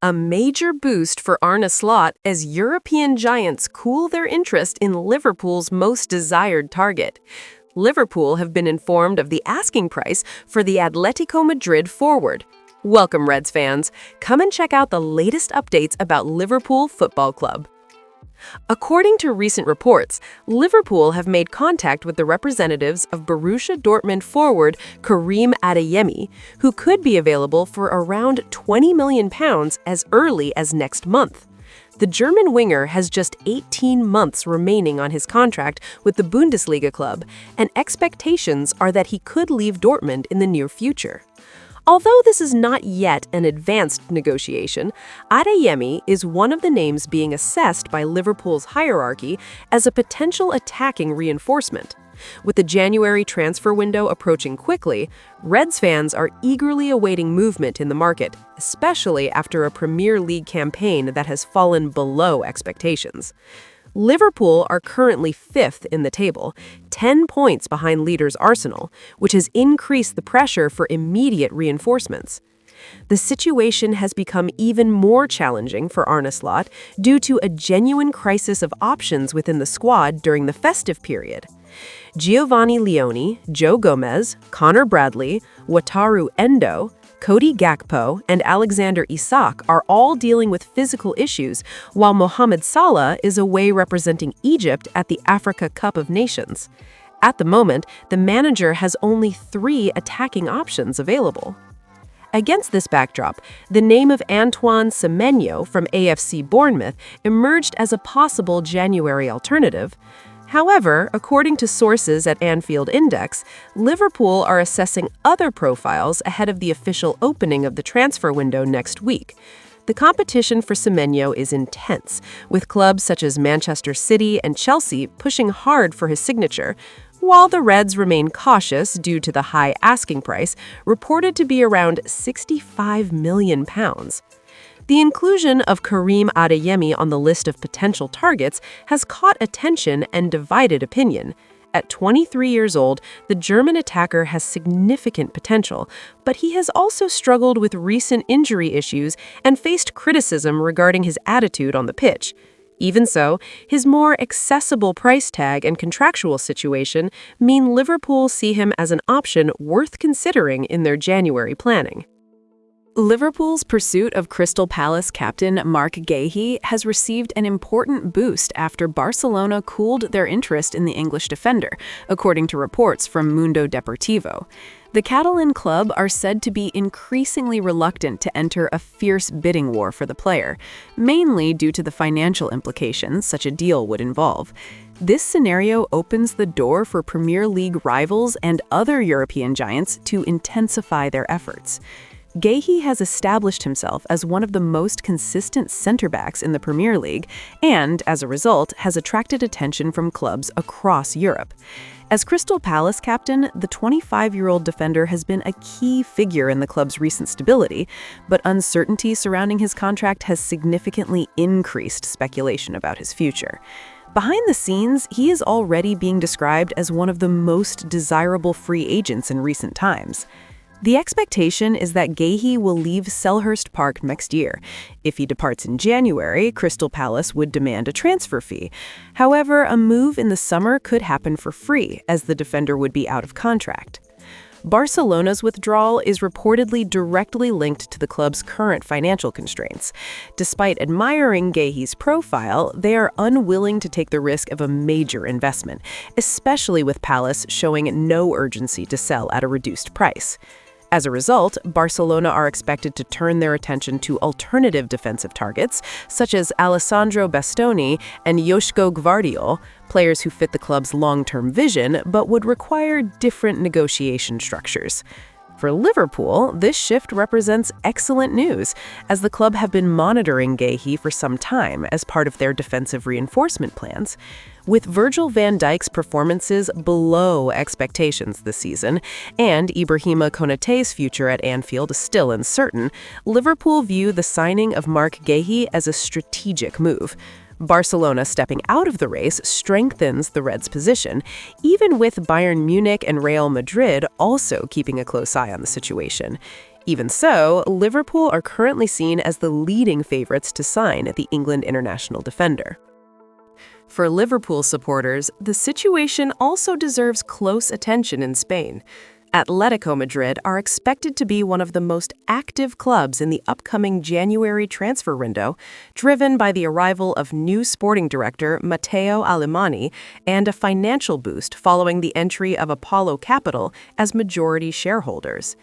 A major boost for Arne Slot as European giants cool their interest in Liverpool's most desired target. Liverpool have been informed of the asking price for the Atletico Madrid forward. Welcome, Reds fans. Come and check out the latest updates about Liverpool Football Club. According to recent reports, Liverpool have made contact with the representatives of Borussia Dortmund forward Karim Adeyemi, who could be available for around £20 million as early as next month. The German winger has just 18 months remaining on his contract with the Bundesliga club, and expectations are that he could leave Dortmund in the near future. Although this is not yet an advanced negotiation, Adeyemi is one of the names being assessed by Liverpool's hierarchy as a potential attacking reinforcement. With the January transfer window approaching quickly, Reds fans are eagerly awaiting movement in the market, especially after a Premier League campaign that has fallen below expectations. Liverpool are currently 5th in the table, 10 points behind leaders Arsenal, which has increased the pressure for immediate reinforcements. The situation has become even more challenging for Arne Slot due to a genuine crisis of options within the squad during the festive period. Giovanni Leone, Joe Gomez, Connor Bradley, Wataru Endo, Cody Gakpo, and Alexander Isak are all dealing with physical issues, while Mohamed Salah is away representing Egypt at the Africa Cup of Nations. At the moment, the manager has only 3 attacking options available. Against this backdrop, the name of Antoine Semenyo from AFC Bournemouth emerged as a possible January alternative. However, according to sources at Anfield Index, Liverpool are assessing other profiles ahead of the official opening of the transfer window next week. The competition for Semenyo is intense, with clubs such as Manchester City and Chelsea pushing hard for his signature, while the Reds remain cautious due to the high asking price, reported to be around £65 million. The inclusion of Karim Adeyemi on the list of potential targets has caught attention and divided opinion. At 23 years old, the German attacker has significant potential, but he has also struggled with recent injury issues and faced criticism regarding his attitude on the pitch. Even so, his more accessible price tag and contractual situation mean Liverpool see him as an option worth considering in their January planning. Liverpool's pursuit of Crystal Palace captain Marc Guehi has received an important boost after Barcelona cooled their interest in the English defender, according to reports from Mundo Deportivo. The Catalan club are said to be increasingly reluctant to enter a fierce bidding war for the player, mainly due to the financial implications such a deal would involve. This scenario opens the door for Premier League rivals and other European giants to intensify their efforts. Guehi has established himself as one of the most consistent center-backs in the Premier League and, as a result, has attracted attention from clubs across Europe. As Crystal Palace captain, the 25-year-old defender has been a key figure in the club's recent stability, but uncertainty surrounding his contract has significantly increased speculation about his future. Behind the scenes, he is already being described as one of the most desirable free agents in recent times. The expectation is that Guehi will leave Selhurst Park next year. If he departs in January, Crystal Palace would demand a transfer fee. However, a move in the summer could happen for free, as the defender would be out of contract. Barcelona's withdrawal is reportedly directly linked to the club's current financial constraints. Despite admiring Guehi's profile, they are unwilling to take the risk of a major investment, especially with Palace showing no urgency to sell at a reduced price. As a result, Barcelona are expected to turn their attention to alternative defensive targets, such as Alessandro Bastoni and Joško Gvardiol, players who fit the club's long-term vision but would require different negotiation structures. For Liverpool, this shift represents excellent news, as the club have been monitoring Guehi for some time as part of their defensive reinforcement plans. With Virgil van Dijk's performances below expectations this season, and Ibrahima Konaté's future at Anfield is still uncertain, Liverpool view the signing of Marc Guehi as a strategic move. Barcelona stepping out of the race strengthens the Reds' position, even with Bayern Munich and Real Madrid also keeping a close eye on the situation. Even so, Liverpool are currently seen as the leading favorites to sign the England international defender. For Liverpool supporters, the situation also deserves close attention in Spain. Atletico Madrid are expected to be one of the most active clubs in the upcoming January transfer window, driven by the arrival of new sporting director Matteo Alemany and a financial boost following the entry of Apollo Capital as majority shareholders.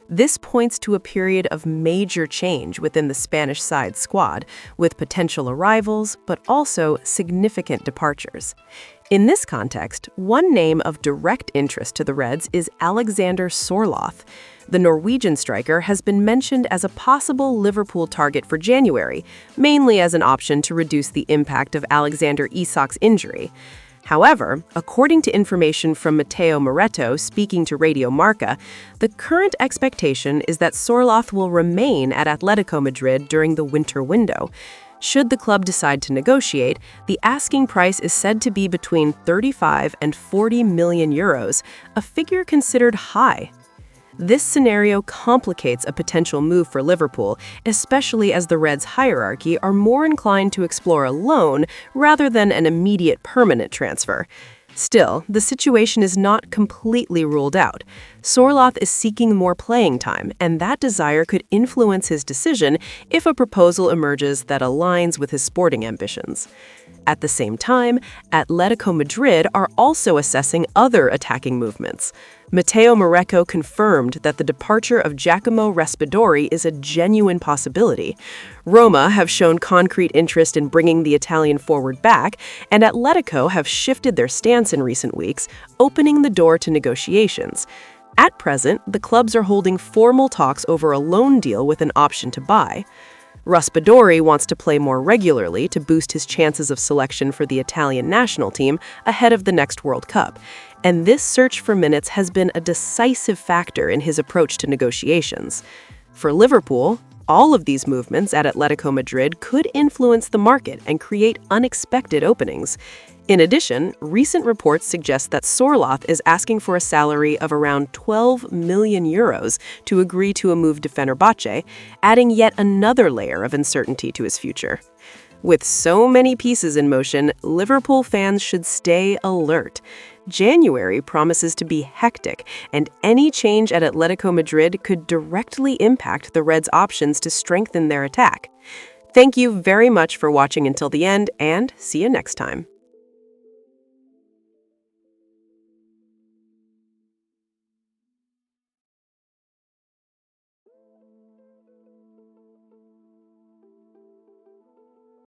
This points to a period of major change within the Spanish side squad, with potential arrivals but also significant departures. In this context, one name of direct interest to the Reds is Alexander Sorloth. The Norwegian striker has been mentioned as a possible Liverpool target for January, mainly as an option to reduce the impact of Alexander Isak's injury. However, according to information from Matteo Moretto speaking to Radio Marca, the current expectation is that Sorloth will remain at Atletico Madrid during the winter window. Should the club decide to negotiate, the asking price is said to be between 35 and 40 million euros, a figure considered high. This scenario complicates a potential move for Liverpool, especially as the Reds' hierarchy are more inclined to explore a loan rather than an immediate permanent transfer. Still, the situation is not completely ruled out. Sorloth is seeking more playing time, and that desire could influence his decision if a proposal emerges that aligns with his sporting ambitions. At the same time, Atletico Madrid are also assessing other attacking movements. Matteo Moretto confirmed that the departure of Giacomo Raspadori is a genuine possibility. Roma have shown concrete interest in bringing the Italian forward back, and Atletico have shifted their stance in recent weeks, opening the door to negotiations. At present, the clubs are holding formal talks over a loan deal with an option to buy. Raspadori wants to play more regularly to boost his chances of selection for the Italian national team ahead of the next World Cup, and this search for minutes has been a decisive factor in his approach to negotiations. For Liverpool, all of these movements at Atletico Madrid could influence the market and create unexpected openings. In addition, recent reports suggest that Sorloth is asking for a salary of around 12 million euros to agree to a move to Fenerbahce, adding yet another layer of uncertainty to his future. With so many pieces in motion, Liverpool fans should stay alert. January promises to be hectic, and any change at Atletico Madrid could directly impact the Reds' options to strengthen their attack. Thank you very much for watching until the end, and see you next time.